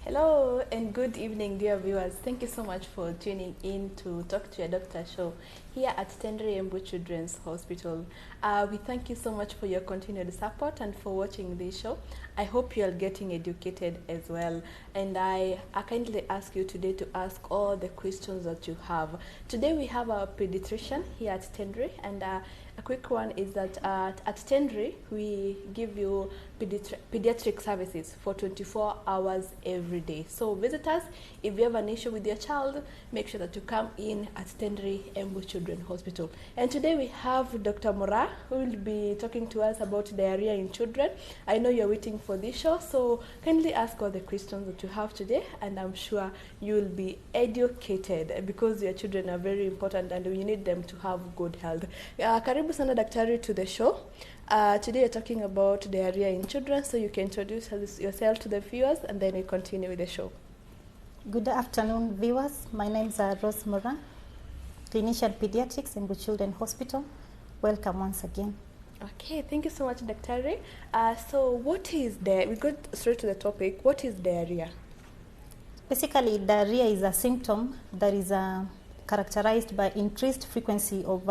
Hello and good evening, dear viewers. Thank you so much for tuning in to Talk to Your Doctor show here at TENRI Children's Hospital. We thank you so much for your continued support and for watching this show. I hope you are getting educated as well. And I kindly ask you today to ask all the questions that you have. Today we have our pediatrician here at TENRI, and a quick one is that at TENRI we give you pediatric services for 24 hours every day. So visitors, if you have an issue with your child, make sure that you come in at TENRI Children's Hospital. And today we have Dr. MORAA, who will be talking to us about diarrhea in children. I know you're waiting for this show, so kindly ask all the questions that you have today, and I'm sure you will be educated because your children are very important and we need them to have good health. Karibu sana daktari to the show. Today we're talking about diarrhea in children, so you can introduce yourself to the viewers and then we continue with the show. Good afternoon, viewers. My name is Rose MORAA, clinician pediatrics in Children's Hospital. Welcome once again. Okay, thank you so much, Daktari. So what is we go straight to the topic. What is diarrhea? Basically, diarrhea is a symptom that is characterized by increased frequency of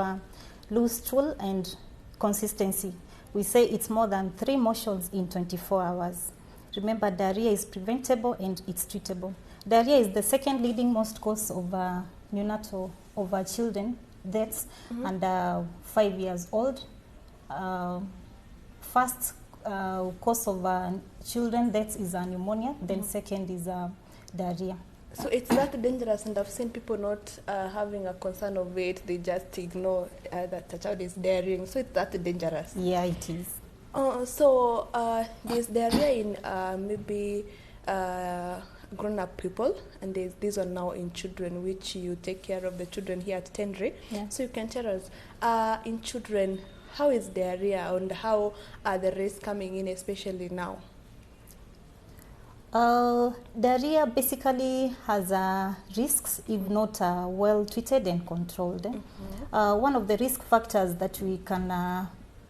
loose stool and consistency. We say it's more than 3 motions in 24 hours. Remember, diarrhea is preventable and it's treatable. Diarrhea is the second leading most cause of neonatal children deaths under 5 years old. First cause of children deaths is pneumonia, then second is diarrhea. So it's that dangerous, and I've seen people not having a concern of it. They just ignore that the child is diarrheaing. So it's that dangerous. Yeah, it is. So there's diarrhea in maybe grown-up people, and there's this one now in children, which you take care of the children here at TENRI. Yeah. So you can tell us, in children, how is diarrhea and how are the risks coming in, especially now? Diarrhea basically has risks if not well treated and controlled. One of the risk factors that we can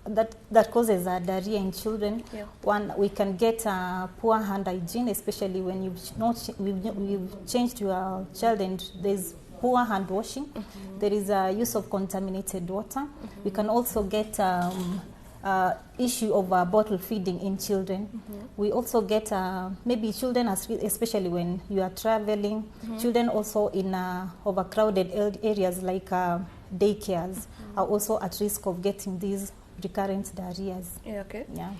that causes diarrhea in children, one, we can get poor hand hygiene, especially when you've changed your child and there's poor hand washing. There is use of contaminated water. We can also get issue of bottle feeding in children. We also get maybe children, especially when you are traveling, children also in overcrowded areas like daycares are also at risk of getting these recurrent diarrheas.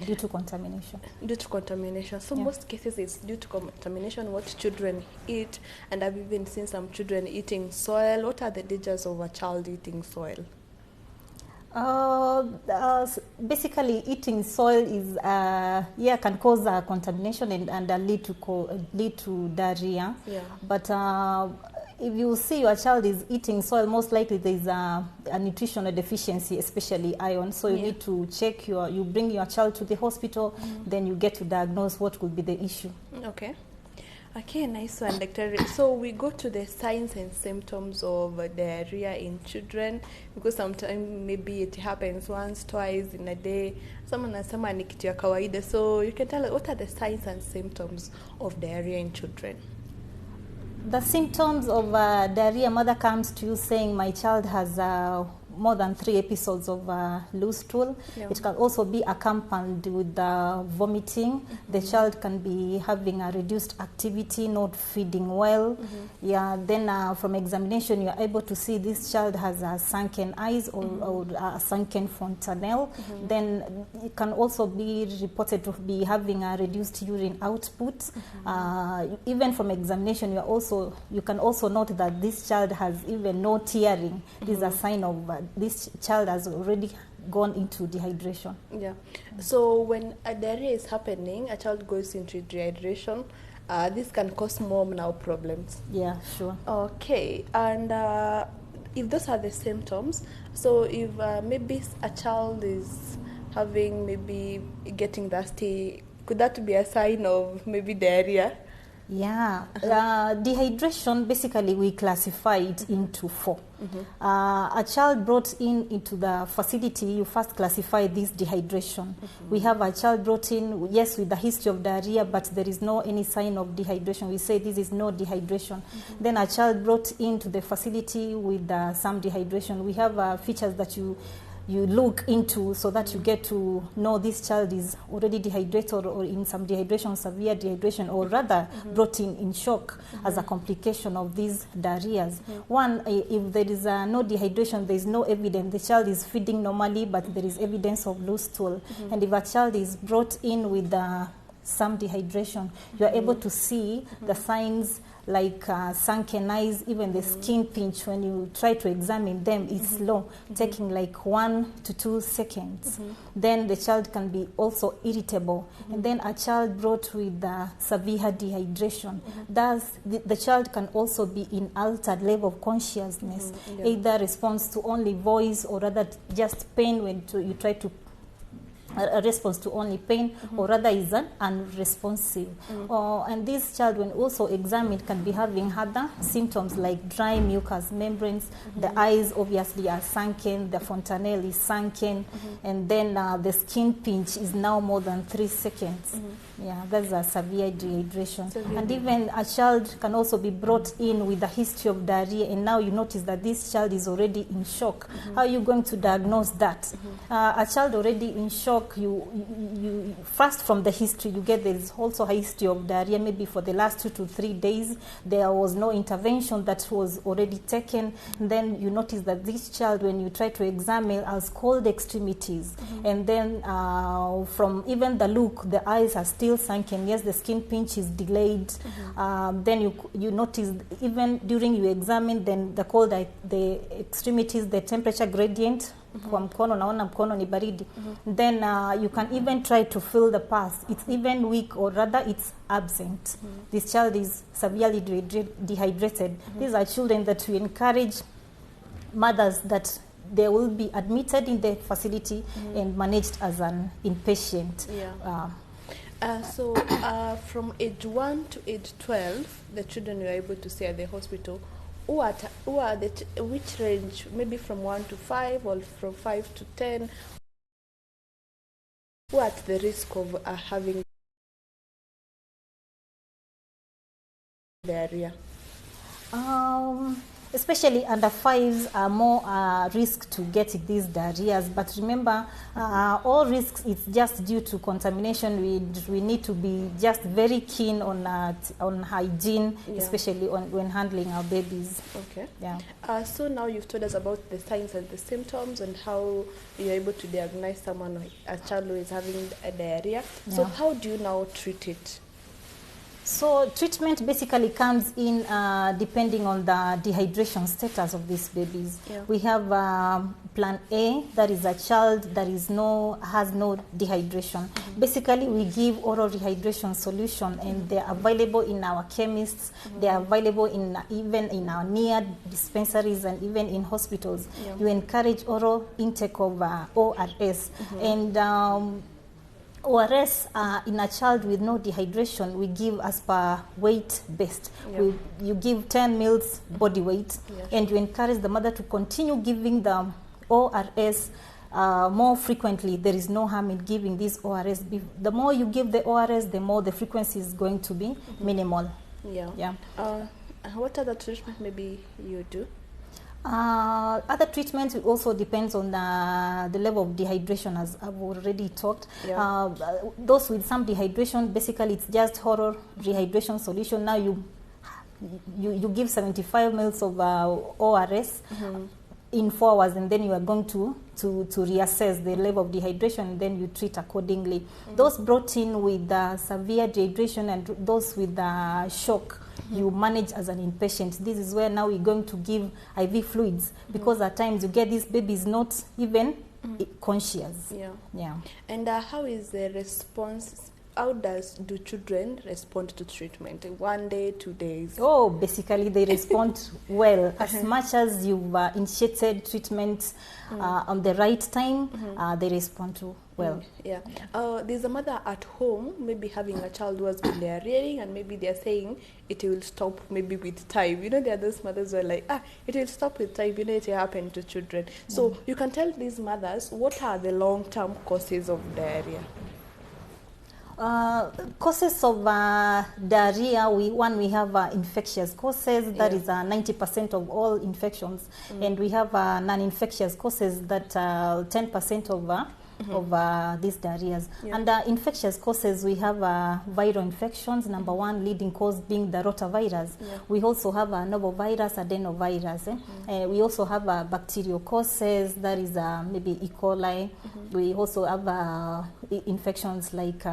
Due to contamination. Due to contamination. So most cases it's due to contamination, what children eat, and I've even seen some children eating soil. What are the dangers of a child eating soil? Basically, eating soil is can cause contamination and lead to diarrhea. But if you see your child is eating soil, most likely there is a nutritional deficiency, especially iron. So you need to check you bring your child to the hospital, then you get to diagnose what could be the issue. Okay, nice one, Doctor. So we go to the signs and symptoms of diarrhea in children, because sometimes maybe it happens once, twice in a day. Someone ni kitu ya kawaida. So you can tell us, what are the signs and symptoms of diarrhea in children? The symptoms of diarrhea, mother comes to you saying, my child has more than 3 episodes of loose stool. It can also be accompanied with vomiting. The child can be having a reduced activity, not feeding well. Then from examination, you are able to see this child has sunken eyes or a sunken fontanelle. Then it can also be reported to be having a reduced urine output. Even from examination, you can also note that this child has even no tearing. This is a sign of this child has already gone into dehydration. So when a diarrhea is happening, a child goes into dehydration. This can cause more now problems. Yeah, sure. Okay, and if those are the symptoms, so if maybe a child is having maybe getting thirsty, could that be a sign of maybe diarrhea? Yeah, dehydration, basically we classify it into 4. A child brought into the facility, you first classify this dehydration. We have a child brought in, yes, with the history of diarrhea, but there is no any sign of dehydration. We say this is no dehydration. Then a child brought into the facility with some dehydration. We have features that you look into so that you get to know this child is already dehydrated or in some dehydration, severe dehydration, or rather brought in shock as a complication of these diarrheas. One, if there is no dehydration, there is no evidence. The child is feeding normally, but there is evidence of loose stool. And if a child is brought in with some dehydration, you are able to see the signs like sunken eyes, even the skin pinch. When you try to examine them, it's slow, taking like 1 to 2 seconds. Then the child can be also irritable. And then a child brought with severe dehydration, the child can also be in altered level of consciousness, either response to only voice or rather just pain when you try to a response to only pain, or rather is an unresponsive. And this child, when also examined, can be having other symptoms like dry mucous membranes. The eyes obviously are sunken, the fontanelle is sunken, and then the skin pinch is now more than 3 seconds. Yeah, that's a severe dehydration. And even a child can also be brought in with a history of diarrhea, and now you notice that this child is already in shock. How are you going to diagnose that? A child already in shock, you first from the history, you get there is also a history of diarrhea. Maybe for the last 2 to 3 days, there was no intervention that was already taken. And then you notice that this child, when you try to examine, has cold extremities. And then from even the look, the eyes are still sunken. Yes, the skin pinch is delayed. Then you notice even during you examine, then the cold, the extremities, the temperature gradient kwa mkono, naona mkono ni baridi. Then you can even try to feel the pulse. It's even weak, or rather it's absent. This child is severely dehydrated. These are children that we encourage mothers that they will be admitted in the facility and managed as an inpatient. So from age 1 to age 12, the children you are able to see at the hospital, which range, maybe from 1 to 5 or from 5 to 10, who are at the risk of having diarrhea? Especially under 5s are more risk to get these diarrheas. But remember, all risks is just due to contamination. We need to be just very keen on hygiene, especially when handling our babies. Okay. Yeah. So now you've told us about the signs and the symptoms and how you're able to diagnose someone, a child who is having a diarrhea. Yeah. So how do you now treat it? So treatment basically comes in depending on the dehydration status of these babies. We have plan A, that is a child that has no dehydration. Basically, we give oral rehydration solution, and they're available in our chemists. They're available even in our near dispensaries and even in hospitals. You encourage oral intake of ORS. And ORS in a child with no dehydration, we give as per weight based. You give 10 mils body weight, and you encourage the mother to continue giving the ORS more frequently. There is no harm in giving this ORS. The more you give the ORS, the more the frequency is going to be minimal. What other treatment maybe you do? Other treatments also depends on the level of dehydration, as I've already talked. Those with some dehydration, basically it's just oral rehydration solution. Now you give 75 mils of ORS in 4 hours, and then you are going to reassess the level of dehydration, and then you treat accordingly. Those brought in with severe dehydration and those with shock, you manage as an inpatient. This is where now we're going to give IV fluids, because at times you get these babies not even conscious. And how is the response how do children respond to treatment? 1 day, 2 days? Oh, basically they respond well. As much as you've initiated treatment on the right time, they respond to well. Yeah. There's a mother at home maybe having a child who has been diarrheaing, and maybe they're saying it will stop maybe with time. You know, there are those mothers who are like, it will stop with time. You know, it will happen to children. So you can tell these mothers what are the long-term causes of diarrhea. Causes of diarrhea, we have infectious causes, that is 90% of all infections, and we have non-infectious causes that 10% of these diarrheas. Under infectious causes, we have viral infections, number one leading cause being the rotavirus. We also have novovirus, adenovirus. We also have bacterial causes, that is maybe E. coli. We also have infections like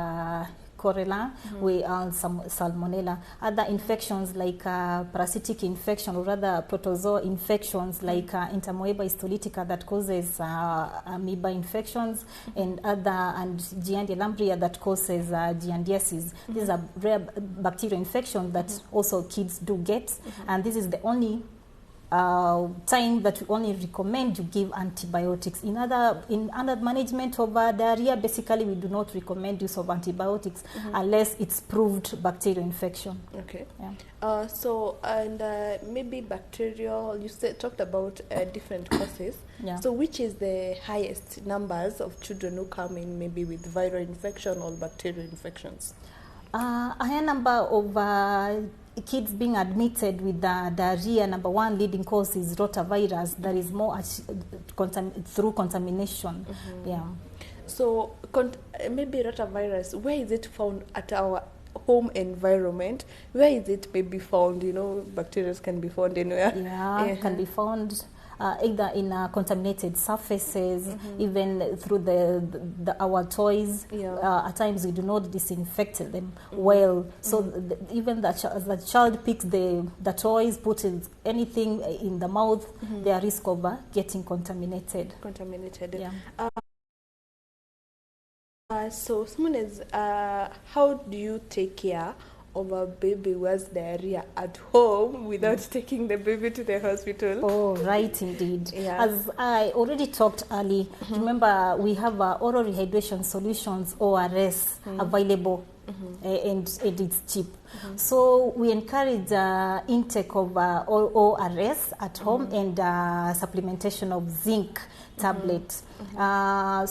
Cholera, we some salmonella. Other infections like parasitic infection, or rather protozoa infections like Entamoeba histolytica that causes amoeba infections, and Giardia lamblia that causes giardiasis. These are rare bacterial infections that also kids do get, and this is the only time that we only recommend you give antibiotics. In other management of diarrhea, basically we do not recommend use of antibiotics unless it's proved bacterial infection. Okay. Yeah. Maybe bacterial. You talked about different causes. Yeah. So which is the highest numbers of children who come in maybe with viral infection or bacterial infections? A higher number of kids being admitted with diarrhea, number one leading cause is rotavirus, that is more through contamination. Yeah. So maybe rotavirus, where is it found at our home environment? Where is it maybe found? You know, bacteria can be found anywhere. Yeah, can be found either in contaminated surfaces, even through our toys. At times we do not disinfect them well, so even the child picks the toys, puts anything in the mouth, they are risk of getting contaminated. Yeah. So someone is, how do you take care of a baby who has diarrhea at home without taking the baby to the hospital? Oh, right, indeed. Yeah. As I already talked earlier, remember we have oral rehydration solutions, ORS, available, and it's cheap. So we encourage intake of ORS at home and supplementation of zinc tablets.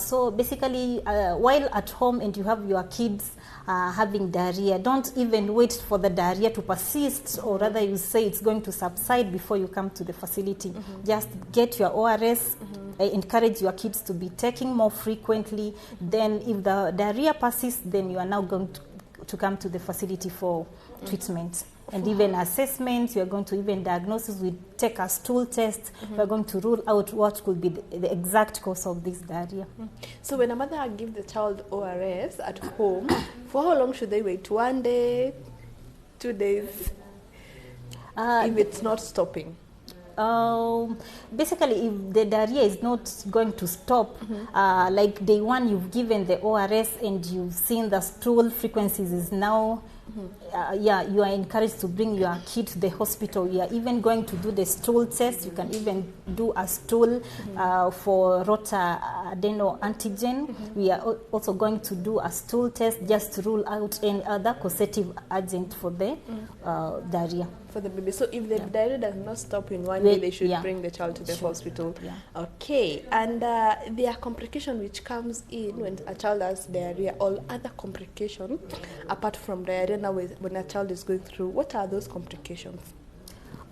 So basically, while at home and you have your kids having diarrhea, don't even wait for the diarrhea to persist, or rather you say it's going to subside before you come to the facility. Just get your ORS, encourage your kids to be taking more frequently. Then if the diarrhea persists, then you are now going to come to the facility for treatment. And even assessments, we are going to even diagnosis, we take a stool test, we are going to rule out what could be the exact cause of this diarrhea. So when a mother gives the child ORS at home, for how long should they wait? 1 day, 2 days, if it's not stopping? Basically, if the diarrhea is not going to stop, like day one you've given the ORS and you've seen the stool frequencies is now, you are encouraged to bring your kid to the hospital. You are even going to do the stool test. You can even do a stool for rota adeno antigen. We are also going to do a stool test just to rule out any other causative agent for the diarrhea. For the baby. So if the diarrhea does not stop in 1 day, they should bring the child to the hospital. Yeah. Okay. And there are complications which comes in when a child has diarrhea, or other complications apart from diarrhea. Now, when a child is going through, what are those complications?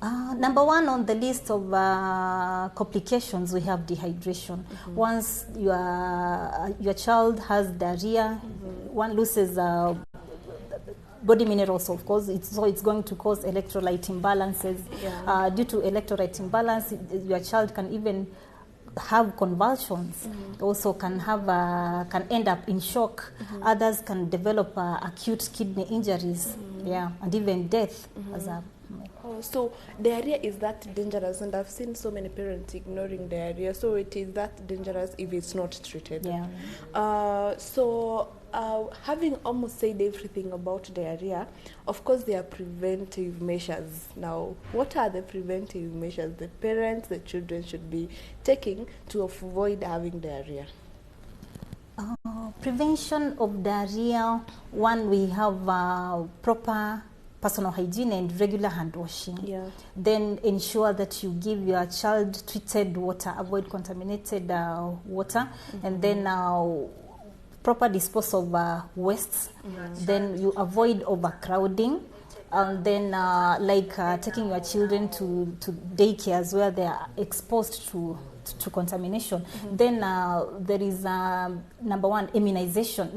Number one on the list of complications, we have dehydration. Once your child has diarrhea, one loses body minerals, of course, so it's going to cause electrolyte imbalances. Due to electrolyte imbalance, your child can even have convulsions, also can end up in shock. Others can develop acute kidney injuries, and even death as a Oh, so diarrhea is that dangerous, and I've seen so many parents ignoring diarrhea. So it is that dangerous if it's not treated. Yeah. Having almost said everything about diarrhea, of course there are preventive measures. Now, what are the preventive measures the parents, the children should be taking to avoid having diarrhea? Prevention of diarrhea, one, we have proper personal hygiene and regular hand washing. Yeah. Then ensure that you give your child treated water, avoid contaminated water, and then proper disposal of wastes. Then you avoid overcrowding. And then taking your children to daycares where they are exposed to contamination. Then there is number one, immunization.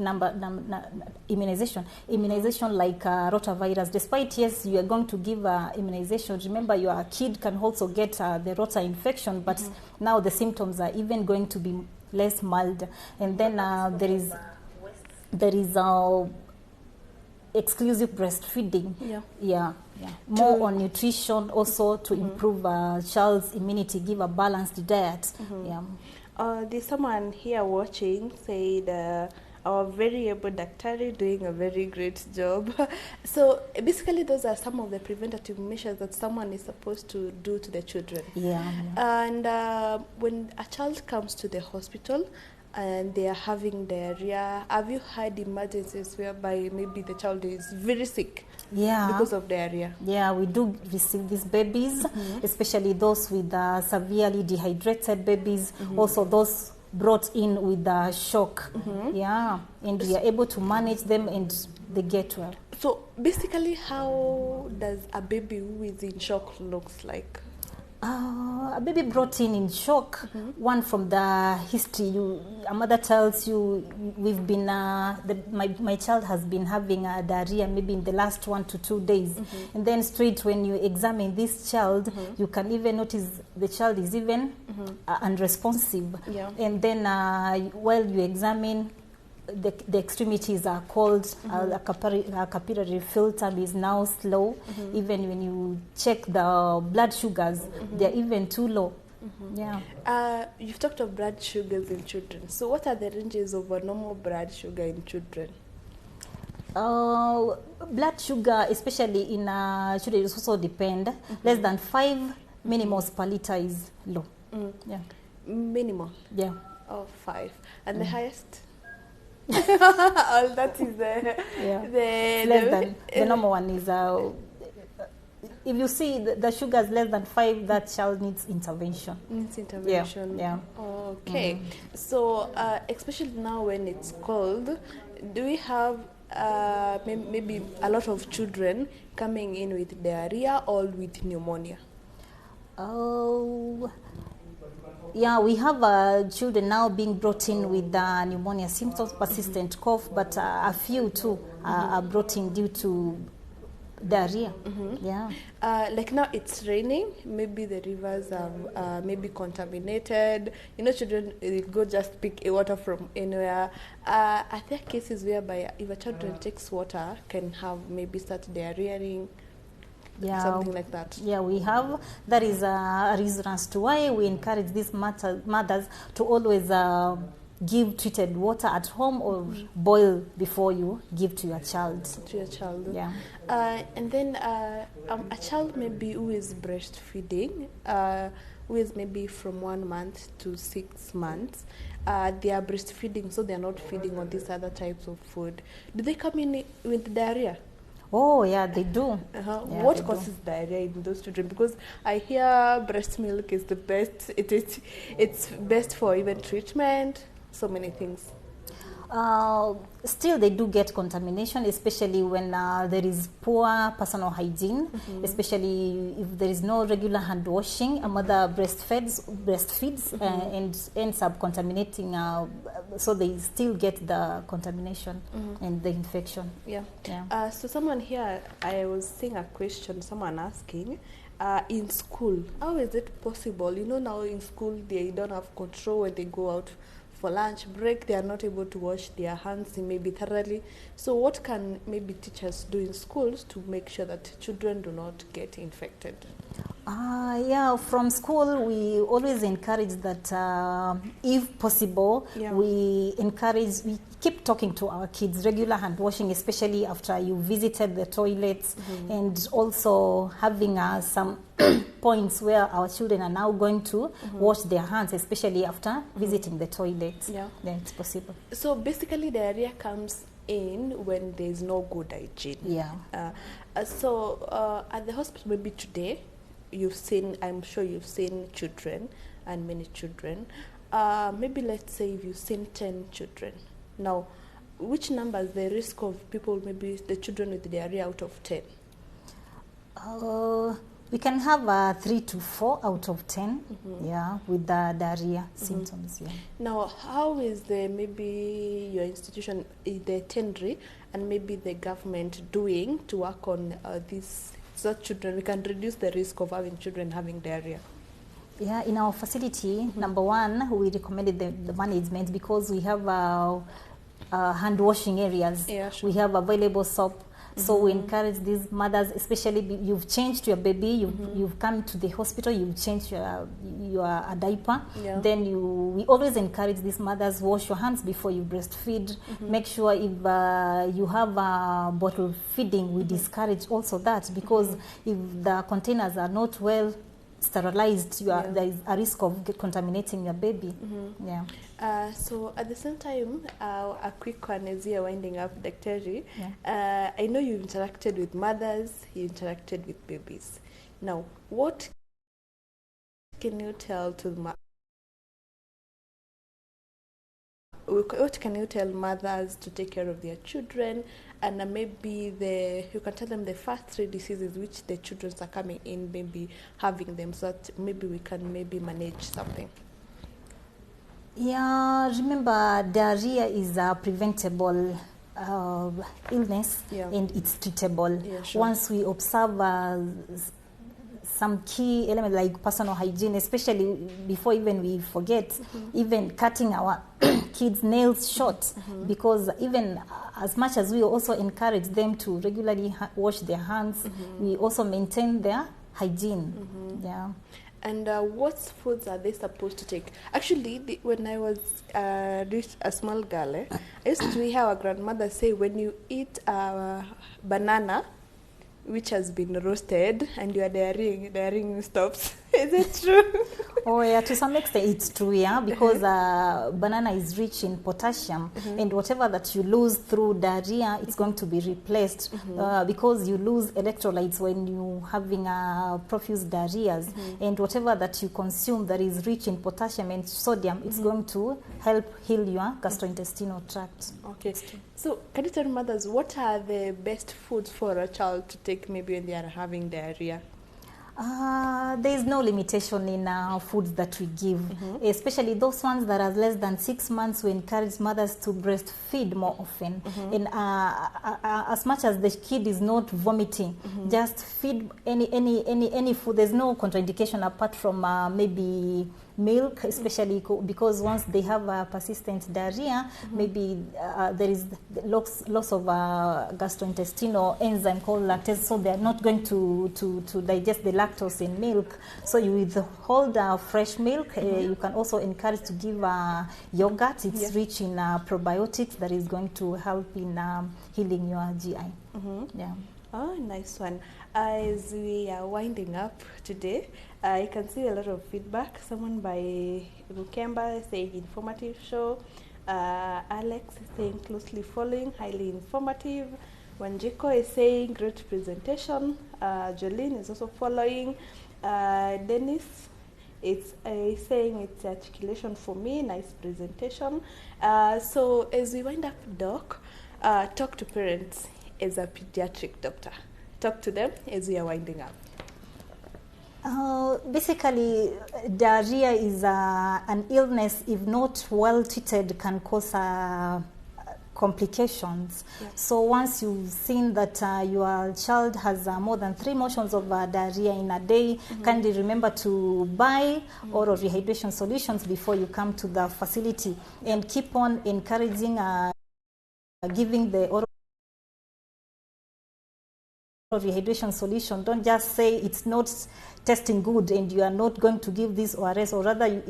Immunization like rotavirus. Despite, yes, you are going to give immunization, remember your kid can also get the rota infection, but now the symptoms are even going to be less mild. And then there is exclusive breastfeeding. Yeah. More on nutrition also to improve child's immunity, give a balanced diet. There's someone here watching said our very able daktari doing a very great job. So basically those are some of the preventative measures that someone is supposed to do to the children. And when a child comes to the hospital and they are having diarrhea, have you had emergencies whereby maybe the child is very sick because of diarrhea? Yeah, we do receive these babies, especially those with severely dehydrated babies, also those brought in with shock. And we are able to manage them and they get well. So basically, how does a baby who is in shock looks like? A baby brought in shock, one from the history, a mother tells you, we've been, my child has been having diarrhea maybe in the last 1 to 2 days. And then straight when you examine this child, you can even notice the child is even unresponsive. And then while you examine, the extremities are cold, a capillary filter is now slow. Even when you check the blood sugars, they're even too low. You've talked of blood sugars in children. So what are the ranges of a normal blood sugar in children? Blood sugar, especially in children, it also depend. Less than 5 millimoles per liter is low. Minimal? Yeah. Oh, 5. And the highest? That is the normal one is if you see the sugar is less than 5, that child needs intervention. Okay. So especially now when it's cold, do we have maybe a lot of children coming in with diarrhea or with pneumonia? We have children now being brought in with pneumonia symptoms, persistent cough, but a few too are brought in due to diarrhea. Like now it's raining, maybe the rivers are maybe contaminated. You know, children go just pick water from anywhere. Are there cases whereby if a child takes water can have maybe start diarrheaing? Something like that. We have. That is a reason as to why we encourage these mothers to always give treated water at home or boil before you give to your child. And then a child maybe who is breastfeeding, who is maybe from 1 month to 6 months, they are breastfeeding, so they are not feeding on these other types of food. Do they come in with diarrhea? Oh, yeah, they do. What causes diarrhea in those children? Because I hear breast milk is the best. It's best for even treatment, so many things. Still, they do get contamination, especially when there is poor personal hygiene, especially if there is no regular hand washing. A mother breastfeeds and ends up contaminating, so they still get the contamination and the infection. So someone here, I was seeing a question, someone asking, in school, how is it possible? You know, now in school, they don't have control when they go out for lunch break, they are not able to wash their hands maybe thoroughly. So what can maybe teachers do in schools to make sure that children do not get infected? Yeah, from school we always encourage that if possible, we keep talking to our kids, regular hand washing, especially after you visited the toilets, and also having some points where our children are now going to wash their hands, especially after visiting the toilets. Then it's possible. So basically diarrhea comes in when there's no good hygiene. So at the hospital maybe today, I'm sure you've seen children, and many children. Maybe let's say if you've seen 10 children. Now, which number is the risk of people, maybe the children with diarrhea out of 10? We can have 3 to 4 out of 10, with the diarrhea symptoms. Now, how is maybe your institution, the TENRI, and maybe the government doing to work on these such children? We can reduce the risk of having children having diarrhea. Yeah, in our facility, number one, we recommended the management because we have hand washing areas. We have available soap. So we encourage these mothers, especially you've changed your baby, you've come to the hospital, you've changed your diaper. Then we always encourage these mothers, wash your hands before you breastfeed. Make sure if you have bottle feeding, we discourage also that, because if the containers are not well sterilized, there is a risk of contaminating your baby. So at the same time, a quick one as we are winding up, Dr. I know you interacted with mothers, you interacted with babies. Now, what can you tell to what can you tell mothers to take care of their children, and maybe you can tell them the first 3 diseases which the children are coming in, maybe having them, so that maybe we can manage something? Remember, diarrhea is a preventable illness, and it's treatable. Once we observe some key elements like personal hygiene, especially before even we forget, even cutting our kids' nails short, because even as much as we also encourage them to regularly wash their hands, we also maintain their hygiene. And what foods are they supposed to take? Actually, when I was a small girl, I used to hear our grandmother say, when you eat a banana which has been roasted and your diarrhea stops. Is it true? Oh yeah, to some extent it's true, because banana is rich in potassium, and whatever that you lose through diarrhea, it's going to be replaced because you lose electrolytes when you having profuse diarrheas, and whatever that you consume that is rich in potassium and sodium, it's going to help heal your gastrointestinal tract. Okay, so can you tell mothers what are the best foods for a child to take maybe when they are having diarrhea? There is no limitation in foods that we give, especially those ones that are less than 6 months. We encourage mothers to breastfeed more often, and as much as the kid is not vomiting, just feed any food. There's no contraindication apart from maybe milk, especially because once they have persistent diarrhea, maybe there is loss of gastrointestinal enzyme called lactase, so they're not going to digest the lactose in milk. So you withhold fresh milk. You can also encourage to give yogurt. It's rich in probiotics that is going to help in healing your GI. Oh, nice one. As we are winding up today, I can see a lot of feedback. Someone by Rukemba saying informative show. Alex is saying closely following, highly informative. Wanjiko is saying great presentation. Jolene is also following. Dennis is saying it's articulation for me, nice presentation. So as we wind up, Doc, talk to parents as a pediatric doctor. Talk to them as we are winding up. Basically, diarrhea is an illness, if not well treated, can cause complications. Yeah. So once you've seen that your child has more than 3 motions of diarrhea in a day, kindly remember to buy oral rehydration solutions before you come to the facility, and keep on encouraging giving the oral rehydration solution. Don't just say it's not tasting good and you are not going to give this ORS, or rather if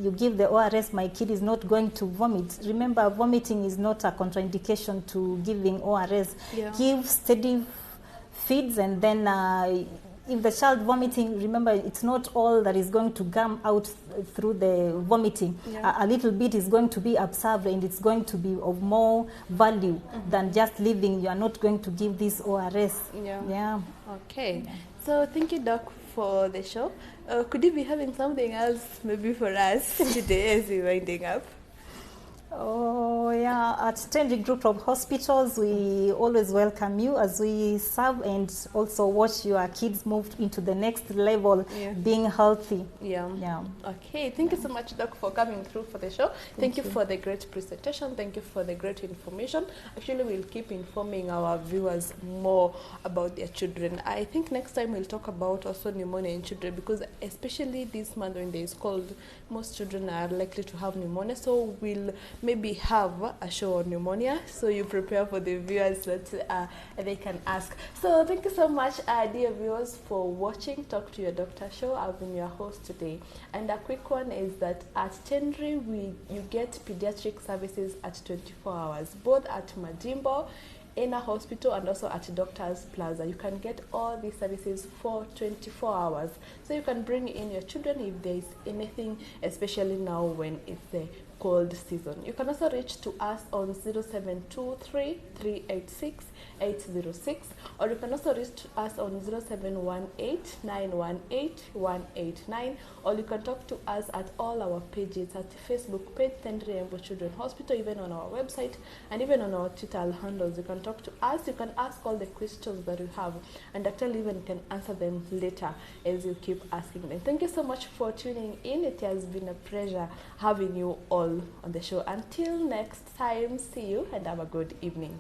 you give the ORS, my kid is not going to vomit. Remember, vomiting is not a contraindication to giving ORS. Yeah. Give steady feeds, and then if the child vomiting, remember, it's not all that is going to come out through the vomiting. Yeah. A little bit is going to be observed, and it's going to be of more value than just leaving. You are not going to give this ORS. Yeah. Okay. So thank you, Doc, for the show. Could you be having something else maybe for us today as we're winding up? Oh, yeah. At TENRI Group of Hospitals, we always welcome you as we serve and also watch your kids move into the next level, being healthy. Yeah. Okay. Thank you so much, Doc, for coming through for the show. Thank you for the great presentation. Thank you for the great information. Actually, we'll keep informing our viewers more about their children. I think next time we'll talk about also pneumonia in children, because especially this month when there is cold, most children are likely to have pneumonia. So we'll maybe have a show on pneumonia, so you prepare for the viewers that they can ask. So thank you so much, dear viewers, for watching Talk to Your Doctor show. I've been your host today, and a quick one is that at TENRI you get pediatric services at 24 hours, both at Majimbo in a hospital and also at Doctor's Plaza. You can get all these services for 24 hours. So you can bring in your children if there is anything, especially now when it's the cold season. You can also reach to us on 0723 386 806, or you can also reach to us on 0718 918 189, or you can talk to us at all our pages, at the Facebook page TENRI Embu Children Hospital, even on our website and even on our Twitter handles. You can talk to us, you can ask all the questions that you have, and Dr. Leven can answer them later as you keep asking them. Thank you so much for tuning in. It has been a pleasure having you all on the show. Until next time, see you and have a good evening.